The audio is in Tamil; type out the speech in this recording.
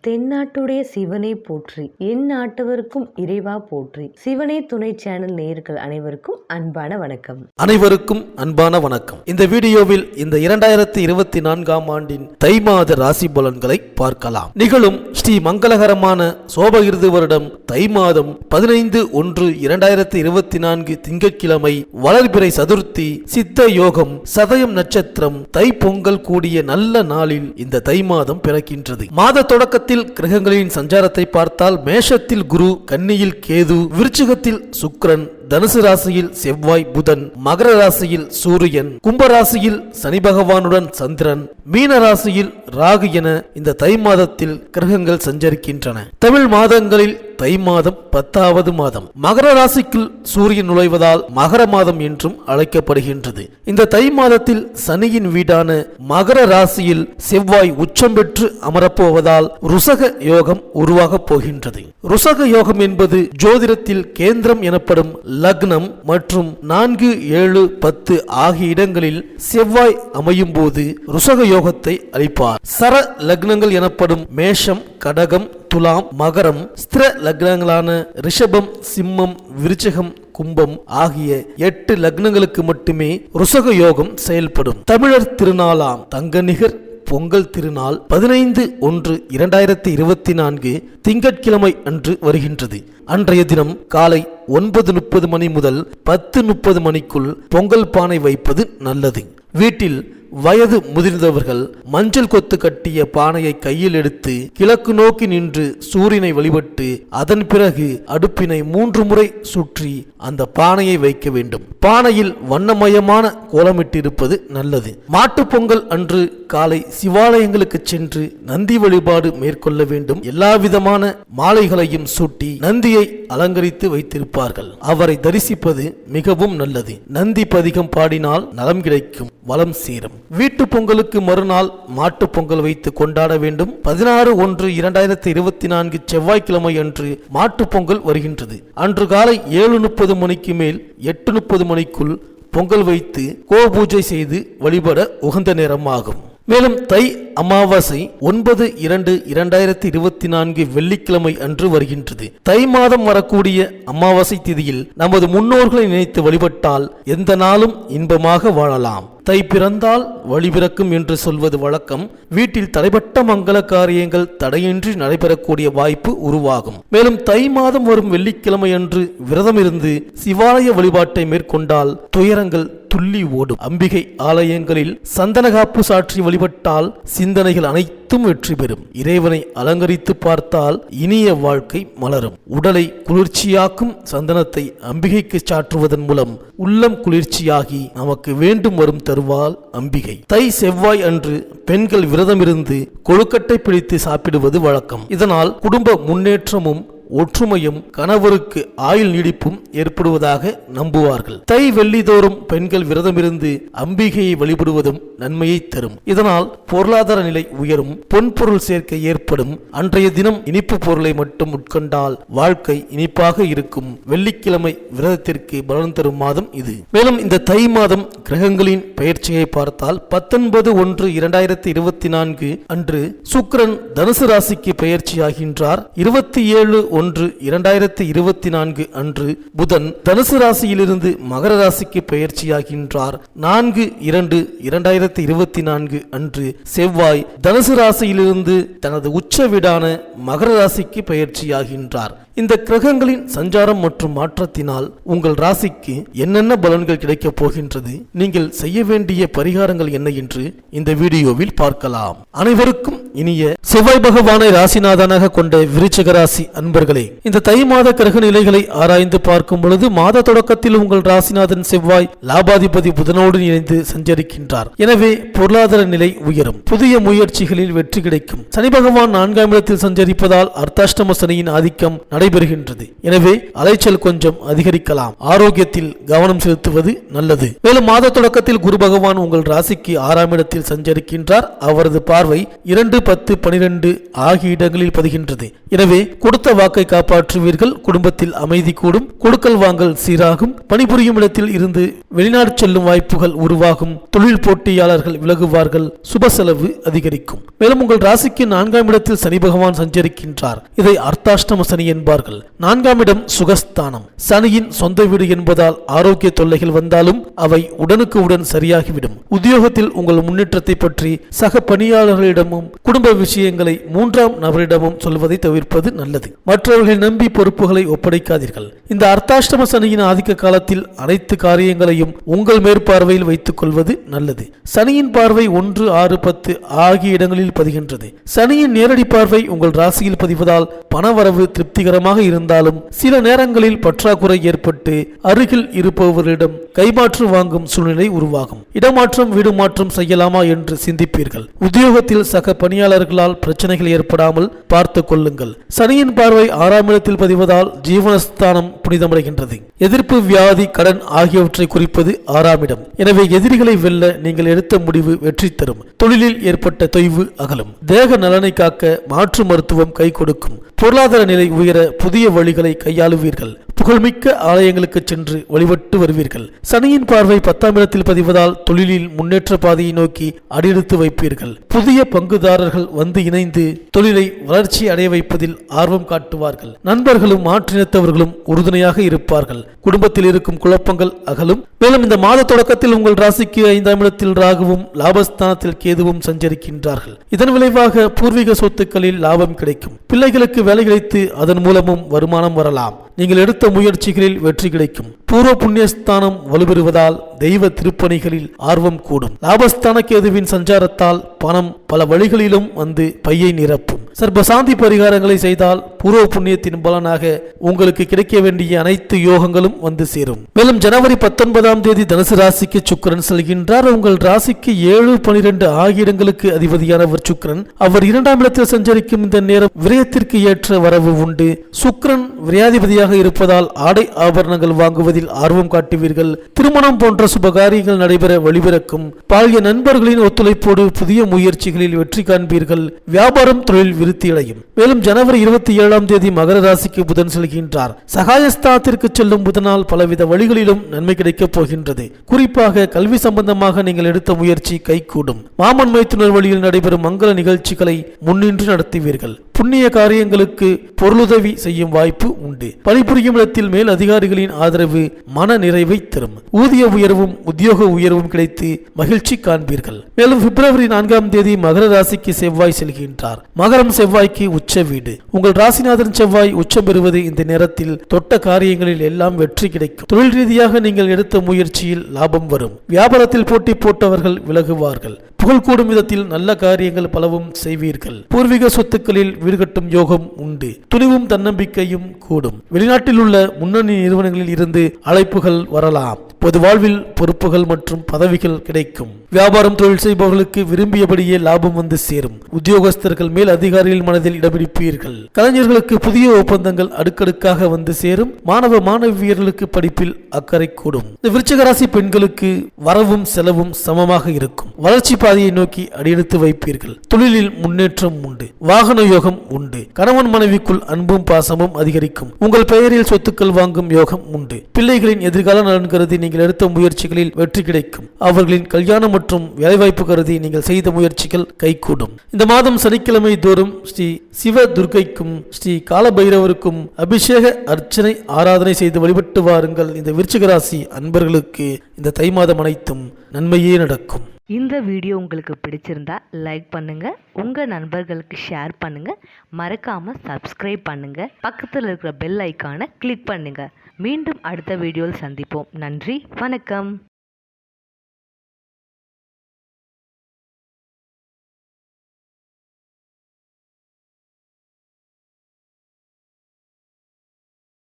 தென்னாட்டுடைய சிவனை போற்றி, என் நாட்டவருக்கும் இறைவா போற்றி. சிவனே துணை சேனல் நேயர்கள் அனைவருக்கும் அன்பான வணக்கம். இந்த வீடியோவில் இந்த 2024ஆம் ஆண்டின் தை மாத ராசி பலன்களை பார்க்கலாம். நிகழும் ஸ்ரீ மங்களகரமான சோபகிருது வருடம் தை மாதம் 15/1/2024 திங்கட்கிழமை வளர்பிறை சதுர்த்தி சித்த யோகம் சதயம் நட்சத்திரம் தை பொங்கல் கூடிய நல்ல நாளில் இந்த தை மாதம் பிறக்கின்றது. மாத தொடக்கத்தில் கிரகங்களின் சஞ்சாரத்தை பார்த்தால் மேஷத்தில் குரு, கன்னியில் கேது, விருச்சிகத்தில் சுக்கிரன், தனுசு ராசியில் செவ்வாய் புதன், மகர ராசியில் சூரியன், கும்பராசியில் சனி பகவானுடன் சந்திரன், மீன ராசியில் ராகு என இந்த தை மாதத்தில் கிரகங்கள் சஞ்சரிக்கின்றன. தமிழ் மாதங்களில் தை மாதம் 10வது மாதம். மகர ராசிக்குள் சூரியன் நுழைவதால் மகர மாதம் என்றும் அழைக்கப்படுகின்றது. இந்த தை மாதத்தில் சனியின் வீடான மகர ராசியில் செவ்வாய் உச்சம் பெற்று அமரப்போவதால் ருசக யோகம் உருவாக போகின்றது. ருசக யோகம் என்பது ஜோதிடத்தில் கேந்திரம் எனப்படும் லக்னம் மற்றும் 4, 7, 10 ஆகிய இடங்களில் செவ்வாய் அமையும் போது ருசக யோகத்தை அளிப்பார். சர லக்னங்கள் எனப்படும் மேஷம், கடகம், துலாம், மகரம், ஸ்திர லக்னங்களான ரிஷபம், சிம்மம், விருச்சிகம், கும்பம் ஆகிய 8 லக்னங்களுக்கு மட்டுமே ருசக யோகம் செயல்படும். தமிழர் திருநாளாம் தங்கநிகர் பொங்கல் திருநாள் 15/1/2024 திங்கட்கிழமை அன்று வருகின்றது. அன்றைய தினம் காலை 9:30 மணி முதல் 10:30 மணிக்குள் பொங்கல் பானை வைப்பது நல்லது. வீட்டில் வயது முதிர்ந்தவர்கள் மஞ்சள் கொத்து கட்டிய பானையை கையில் எடுத்து கிழக்கு நோக்கி நின்று சூரியனை வழிபட்டு அதன் பிறகு அடுப்பினை 3 முறை சுற்றி அந்த பானையை வைக்க வேண்டும். பானையில் வண்ணமயமான கோலமிட்டிருப்பது நல்லது. மாட்டுப் பொங்கல் அன்று காலை சிவாலயங்களுக்கு சென்று நந்தி வழிபாடு மேற்கொள்ள வேண்டும். எல்லா விதமான மாலைகளையும் சூட்டி நந்தியை அலங்கரித்து வைத்திருப்பார்கள். அவரை தரிசிப்பது மிகவும் நல்லது. நந்தி பதிகம் பாடினால் நலம் கிடைக்கும், வளம் சேரும். வீட்டு பொங்கலுக்கு மறுநாள் மாட்டு பொங்கல் வைத்து கொண்டாட வேண்டும். 16/1/2024 செவ்வாய்க்கிழமை அன்று மாட்டு பொங்கல் வருகின்றது. அன்று காலை 7:30 மணிக்கு மேல் 8:30 மணிக்குள் பொங்கல் வைத்து கோபூஜை செய்து வழிபட உகந்த நேரமாகும். மேலும் தை அமாவாசை 9/2/2024 வெள்ளிக்கிழமை அன்று வருகின்றது. தை மாதம் வரக்கூடிய அமாவாசை திதியில் நமது முன்னோர்களை நினைத்து வழிபட்டால் எந்த நாளும் இன்பமாக வாழலாம். தை பிறந்தால் வழி பிறக்கும் என்று சொல்வது வழக்கம். வீட்டில் தடைப்பட்ட மங்கள காரியங்கள் தடையின்றி நடைபெறக்கூடிய வாய்ப்பு உருவாகும். மேலும் தை மாதம் வரும் வெள்ளிக்கிழமை அன்று விரதம் இருந்து சிவாலய வழிபாட்டை மேற்கொண்டால் துயரங்கள் துள்ளி ஓடும். அம்பிகை ஆலயங்களில் சந்தனகாப்பு சாற்றி வழிபட்டால் சிந்தனைகள் அனைத்தும் வெற்றி பெறும். இறைவனை அலங்கரித்து பார்த்தால் இனிய வாழ்க்கை மலரும். உடலை குளிர்ச்சியாக்கும் சந்தனத்தை அம்பிகைக்கு சாற்றுவதன் மூலம் உள்ளம் குளிர்ச்சியாகி நமக்கு வேண்டும் வரும் தருவாள் அம்பிகை. தை செவ்வாய் அன்று பெண்கள் விரதம் இருந்து கொழுக்கட்டை பிடித்து சாப்பிடுவது வழக்கம். இதனால் குடும்ப முன்னேற்றமும் ஒற்றுமையும் கணவருக்கு ஆயுள் நீடிப்பும் ஏற்படுவதாக நம்புவார்கள். தை வெள்ளிதோறும் பெண்கள் விரதமிருந்து அம்பிகையை வழிபடுவதும் நன்மையை தரும். இதனால் பொருளாதார நிலை உயரும், பொன்பொருள் சேர்க்கை ஏற்படும். அன்றைய தினம் இனிப்பு பொருளை மட்டும் உட்கொண்டால் வாழ்க்கை இனிப்பாக இருக்கும். வெள்ளிக்கிழமை விரதத்திற்கு பலன் தரும் மாதம் இது. மேலும் இந்த தை மாதம் கிரகங்களின் பெயர்ச்சியை பார்த்தால் 19/1/2024 அன்று சுக்கிரன் தனுசு ராசிக்கு பெயர்ச்சியாகின்றார். 27/1/2024 அன்று புதன் தனுசு ராசியிலிருந்து மகர ராசிக்கு பெயர்ச்சியாகின்றார். 4/2/2024 அன்று செவ்வாய் தனுசு ராசியிலிருந்து தனது உச்ச வீடான மகர ராசிக்கு பெயர்ச்சியாகின்றார். இந்த கிரகங்களின் சஞ்சாரம் மற்றும் மாற்றத்தினால் உங்கள் ராசிக்கு என்னென்ன பலன்கள் கிடைக்கப் போகின்றது, நீங்கள் செய்ய வேண்டிய பரிகாரங்கள் என்ன என்று இந்த வீடியோவில் பார்க்கலாம். அனைவருக்கும் இனிய செவ்வாய் பகவானை ராசிநாதனாக கொண்ட விருச்சிக ராசி அன்பர்களே, இந்த தை மாத கிரக நிலைகளை ஆராய்ந்து பார்க்கும் பொழுது மாத தொடக்கத்தில் உங்கள் ராசிநாதன் செவ்வாய் லாபாதிபதி புதனோடு இணைந்து சஞ்சரிக்கின்றார். எனவே பொருளாதார நிலை உயரும், புதிய முயற்சிகளில் வெற்றி கிடைக்கும். சனி பகவான் 4ஆம் இடத்தில் சஞ்சரிப்பதால் அர்த்தாஷ்டம சனியின் ஆதிக்கம் நடைபெறுகின்றது. எனவே அலைச்சல் கொஞ்சம் அதிகரிக்கலாம். ஆரோக்கியத்தில் கவனம் செலுத்துவது நல்லது. மேலும் மாத தொடக்கத்தில் குரு பகவான் உங்கள் ராசிக்கு 6ஆம் இடத்தில் சஞ்சரிக்கின்றார். அவரது பார்வை 2, 10, 12 ஆகிய இடங்களில் பதிகின்றது. எனவே கொடுத்த வாக்கை காப்பாற்றுவீர்கள். குடும்பத்தில் அமைதி கூடும். கொடுக்கல் வாங்கல் சீராகும். பணிபுரியும் இடத்தில் இருந்து வெளிநாடு செல்லும் வாய்ப்புகள் உருவாகும். தொழில் போட்டியாளர்கள் விலகுவார்கள். சுப செலவு அதிகரிக்கும். மேலும் உங்கள் ராசிக்கு 4ஆம் இடத்தில் சனி பகவான் சஞ்சரிக்கின்றார். இதை அர்த்தாஷ்டம சனி என்பார்கள். 4ஆம் இடம் சுகஸ்தானம். சனியின் சொந்த வீடு என்பதால் ஆரோக்கிய தொல்லைகள் வந்தாலும் அவை உடனுக்கு உடன் சரியாகிவிடும். உத்தியோகத்தில் உங்கள் முன்னேற்றத்தை பற்றி சக பணியாளர்களிடமும் குடும்ப விஷயங்களை 3ஆம் நபரிடமும் சொல்வதை தவிர்ப்பது நல்லது. மற்றவர்களை நம்பி பொறுப்புகளை ஒப்படைக்காதீர்கள். இந்த அர்த்தாஷ்டம சனியின் ஆதிக்க காலத்தில் அனைத்து காரியங்களையும் உங்கள் மேற்பார்வையில் வைத்துக் கொள்வது நல்லது. சனியின் பார்வை 1, 6, 10 ஆகிய இடங்களில் பதிகின்றது. சனியின் நேரடி பார்வை உங்கள் ராசியில் பதிவதால் பணவரவு திருப்திகரமாக இருந்தாலும் சில நேரங்களில் பற்றாக்குறை ஏற்பட்டு அருகில் இருப்பவர்களிடம் கைமாற்று வாங்கும் சூழ்நிலை உருவாகும். இடமாற்றம் வீடு மாற்றம் செய்யலாமா என்று சிந்திப்பீர்கள். உத்தியோகத்தில் சக பணியாளர்களால் பிரச்சனைகள் ஏற்படாமல் பார்த்து கொள்ளுங்கள். சனியின் பார்வை 6ஆம் இடத்தில் பதிவதால் ஜீவனஸ்தானம் புனிதமடைகின்றது. எதிர்ப்பு, வியாதி, கடன் ஆகியவற்றை குறிப்பது 6ஆம் இடம். எனவே எதிரிகளை வெல்ல நீங்கள் எடுத்த முடிவு வெற்றி தரும். தொழிலில் ஏற்பட்ட தொய்வு அகலும். தேக நலனை காக்க மாற்று மருத்துவம் கை கொடுக்கும். பொருளாதார நிலை உயர புதிய வழிகளை கையாளுவீர்கள். புகழ்மிக்க ஆலயங்களுக்கு சென்று வழிபட்டு வருவீர்கள். சனியின் பார்வை 10ஆம் இடத்தில் பதிவதால் தொழிலில் முன்னேற்ற பாதையை நோக்கி அடியெடுத்து வைப்பீர்கள். புதிய பங்குதாரர்கள் வந்து இணைந்து தொழிலை வளர்ச்சி அடைய வைப்பதில் ஆர்வம் காட்டுவார்கள். நண்பர்களும் மாற்றினத்தவர்களும் உறுதுணையாக இருப்பார்கள். குடும்பத்தில் இருக்கும் குழப்பங்கள் அகலும். மேலும் இந்த மாத தொடக்கத்தில் உங்கள் ராசிக்கு 5ஆம் இடத்தில் ராகுவும் லாபஸ்தானத்தில் கேதுவும் சஞ்சரிக்கின்றார்கள். இதன் விளைவாக பூர்வீக சொத்துக்களில் லாபம் கிடைக்கும். பிள்ளைகளுக்கு வேலை கிடைத்து அதன் மூலமும் வருமானம் வரலாம். நீங்கள் எடுத்த முயற்சிகளில் வெற்றி கிடைக்கும். பூர்வ புண்ணியஸ்தானம் வலுப்பெறுவதால் தெய்வ திருப்பணிகளில் ஆர்வம் கூடும். லாபஸ்தான கேதுவின் சஞ்சாரத்தால் பணம் பல வழிகளிலும் வந்து பையை நிரப்பும். சர்பசாந்தி பரிகாரங்களை செய்தால் பூர்வ புண்ணியத்தின் பலனாக உங்களுக்கு கிடைக்க வேண்டிய அனைத்து யோகங்களும் வந்து சேரும். மேலும் ஜனவரி 19ஆம் தேதி தனுசு ராசிக்கு சுக்கிரன் செல்கின்றார். உங்கள் ராசிக்கு 7, 12 ஆகிய இடங்களுக்கு அதிபதியானவர் சுக்கிரன். அவர் 2ஆம் இடத்தில் சஞ்சரிக்கும் இந்த நேரம் விரயத்திற்கு ஏற்ற வரவு உண்டு. சுக்கிரன் விரையாதிபதியாக இருப்பதால் ஆடை ஆபரணங்கள் வாங்குவதில் ஆர்வம் காட்டுவீர்கள். திருமணம் போன்ற சுபகாரியங்கள் நடைபெற வழிபிறக்கும். பழைய நண்பர்களின் ஒத்துழைப்போடு புதிய முயற்சிகளில் வெற்றி காண்பீர்கள். வியாபாரம், தொழில் விருத்தியடையும். மேலும் ஜனவரி 27ஆம் தேதி மகர ராசிக்கு புதன் செல்கின்றார். சகாயஸ்தானத்திற்கு செல்லும் புதனால் பலவித வழிகளிலும் நன்மை கிடைக்கப் போகின்றது. குறிப்பாக கல்வி சம்பந்தமாக நீங்கள் எடுத்த முயற்சி கைகூடும். மாமன் மைத்துனர் வழியில் நடைபெறும் மங்கள நிகழ்ச்சிகளை முன்னின்று நடத்துவீர்கள். புண்ணிய காரியங்களுக்கு பொருளுதவி செய்யும் வாய்ப்பு உண்டு. பணிபுரியும் இடத்தில் மேல் அதிகாரிகளின் ஆதரவு மன நிறைவை தரும். ஊதிய உயர்வும் உத்தியோக உயர்வும் கிடைத்து மகிழ்ச்சி காண்பீர்கள். மேலும் பிப்ரவரி 4ஆம் தேதி மகர ராசிக்கு செவ்வாய் செல்கின்றார். மகரம் செவ்வாய்க்கு உச்ச வீடு. உங்கள் ராசிநாதன் செவ்வாய் உச்சம் பெறுவது இந்த நேரத்தில் தொட்ட காரியங்களில் எல்லாம் வெற்றி கிடைக்கும். தொழில் ரீதியாக நீங்கள் எடுத்த முயற்சியில் லாபம் வரும். வியாபாரத்தில் போட்டி போட்டவர்கள் விலகுவார்கள். புகழ் கூடும் விதத்தில் நல்ல காரியங்கள் பலவும் செய்வீர்கள். பூர்வீக சொத்துக்களில் வீடு கட்டும் யோகம் உண்டு. துணிவும் தன்னம்பிக்கையும் கூடும். வெளிநாட்டில் உள்ள முன்னணி நிறுவனங்களில் இருந்து அழைப்புகள் வரலாம். பொது வாழ்வில் பொறுப்புகள் மற்றும் பதவிகள் கிடைக்கும். வியாபாரம், தொழில் செய்பவர்களுக்கு விரும்பியபடியே லாபம் வந்து சேரும். உத்தியோகஸ்தர்கள் மேல் அதிகாரிகள் மனதில் இடம்பிடிப்பீர்கள். கலைஞர்களுக்கு புதிய ஒப்பந்தங்கள் அடுக்கடுக்காக வந்து சேரும். மாணவ மாணவியர்களுக்கு படிப்பில் அக்கறை கூடும். இந்த விருச்சிக ராசி பெண்களுக்கு வரவும் செலவும் சமமாக இருக்கும். வளர்ச்சி பாதையை நோக்கி அடியெடுத்து வைப்பீர்கள். தொழிலில் முன்னேற்றம் உண்டு. வாகன யோகம் உண்டு. கணவன் மனைவிக்குள் அன்பும் பாசமும் அதிகரிக்கும். உங்கள் பெயரில் சொத்துக்கள் வாங்கும் யோகம் உண்டு. பிள்ளைகளின் எதிர்கால நலன் கருதி நீங்கள் எடுத்த முயற்சிகளில் வெற்றி கிடைக்கும். அவர்களின் கல்யாணம் மற்றும் வேலைவாய்ப்பு கருதி நீங்கள் செய்த முயற்சிகள் கைகூடும். இந்த மாதம் சனிக்கிழமை தோறும் ஸ்ரீ சிவ துர்க்கைக்கும் ஸ்ரீ காலபைரவருக்கும் அபிஷேக அர்ச்சனை ஆராதனை செய்து வழிபட்டு வாருங்கள். இந்த விருச்சிக ராசி அன்பர்களுக்கு இந்த தை மாதம் அனைத்தும் நன்மையே நடக்கும். இந்த வீடியோ உங்களுக்கு பிடிச்சிருந்தா லைக் பண்ணுங்க, உங்க நண்பர்களுக்கு ஷேர் பண்ணுங்க, மறக்காம சப்ஸ்கிரைப் பண்ணுங்க, பக்கத்தில் இருக்கிற பெல் ஐக்கானை கிளிக் பண்ணுங்க. மீண்டும் அடுத்த வீடியோவில் சந்திப்போம். நன்றி, வணக்கம்.